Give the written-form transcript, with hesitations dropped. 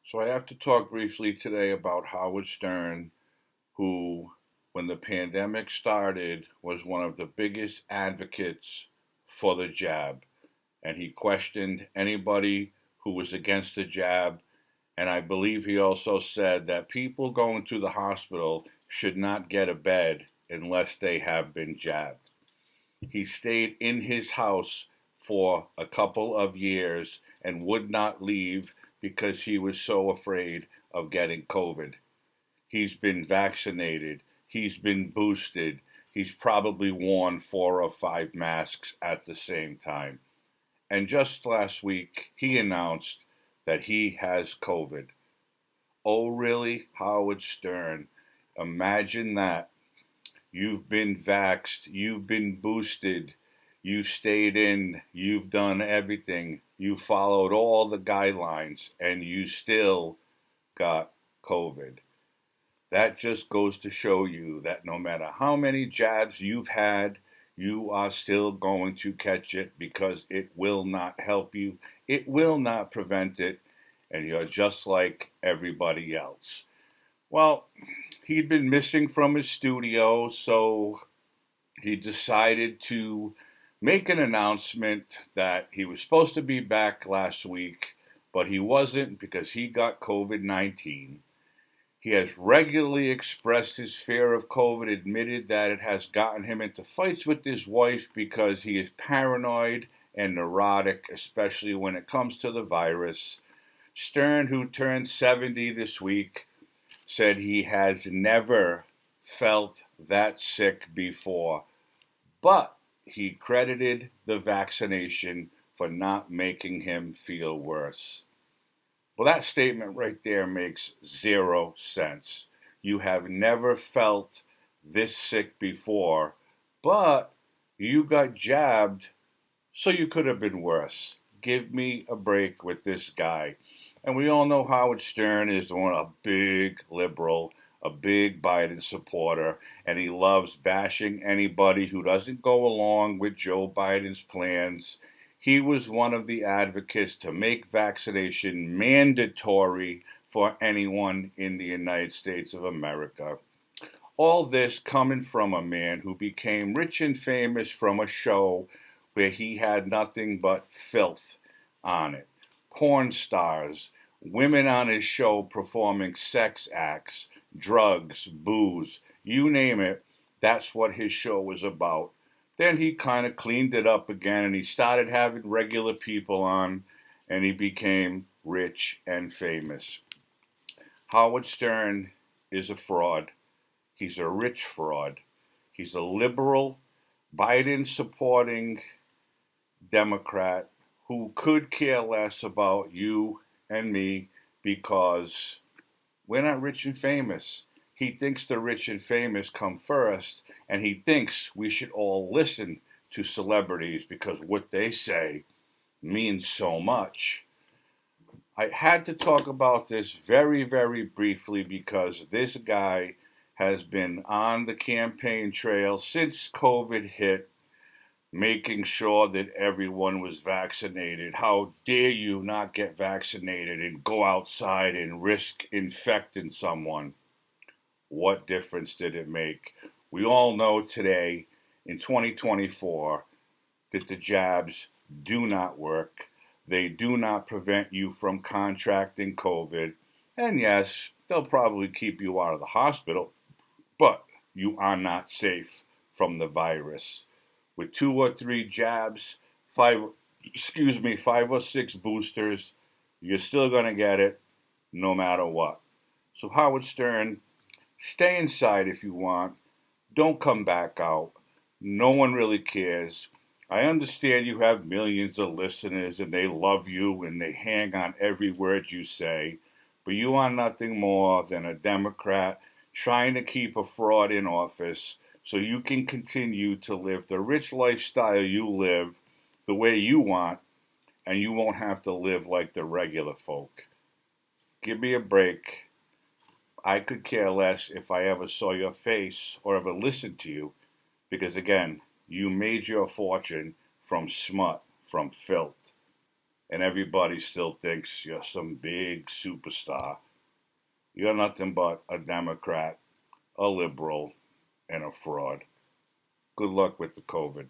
So I have to talk briefly today about Howard Stern, who, when the pandemic started, was one of the biggest advocates for the jab. And he questioned anybody who was against the jab. And I believe he also said that people going to the hospital should not get a bed unless they have been jabbed. He stayed in his house for a couple of years and would not leave because he was so afraid of getting COVID. He's been vaccinated, he's been boosted, he's probably worn 4 or 5 masks at the same time. And just last week, he announced that he has COVID. Oh, really, Howard Stern? Imagine that. You've been vaxxed, you've been boosted, you've stayed in, you've done everything, you followed all the guidelines, and you still got COVID. That just goes to show you that no matter how many jabs you've had, you are still going to catch it because it will not help you, it will not prevent it, and you're just like everybody else. Well, he'd been missing from his studio, so he decided to make an announcement that he was supposed to be back last week, but he wasn't because he got COVID 19. He has regularly expressed his fear of COVID, admitted that it has gotten him into fights with his wife because he is paranoid and neurotic, especially when it comes to the virus. Stern, who turned 70 this week, said he has never felt that sick before, but he credited the vaccination for not making him feel worse. Well, that statement right there makes zero sense. You have never felt this sick before, but you got jabbed, so you could have been worse. Give me a break with this guy. And we all know Howard Stern is a big liberal, a big Biden supporter, and he loves bashing anybody who doesn't go along with Joe Biden's plans. He was one of the advocates to make vaccination mandatory for anyone in the United States of America. All this coming from a man who became rich and famous from a show where he had nothing but filth on it. Porn stars, women on his show performing sex acts, drugs, booze, you name it, that's what his show was about. Then he kind of cleaned it up again and he started having regular people on and he became rich and famous. Howard Stern is a fraud. He's a rich fraud. He's a liberal, Biden supporting Democrat who could care less about you and me because we're not rich and famous. He thinks the rich and famous come first, and he thinks we should all listen to celebrities because what they say means so much. I had to talk about this very, very briefly because this guy has been on the campaign trail since COVID hit, making sure that everyone was vaccinated. How dare you not get vaccinated and go outside and risk infecting someone? What difference did it make? We all know today, in 2024, that the jabs do not work. They do not prevent you from contracting COVID. And yes, they'll probably keep you out of the hospital, but you are not safe from the virus. With 2 or 3 jabs, 5 or 6 boosters, you're still going to get it no matter what. So Howard Stern, stay inside if you want. Don't come back out. No one really cares. I understand you have millions of listeners and they love you and they hang on every word you say, but you are nothing more than a Democrat trying to keep a fraud in office so you can continue to live the rich lifestyle you live the way you want, and you won't have to live like the regular folk. Give me a break. I could care less if I ever saw your face or ever listened to you, because again, you made your fortune from smut, from filth. and everybody still thinks you're some big superstar. You're nothing but a Democrat, a liberal, and a fraud. Good luck with the COVID.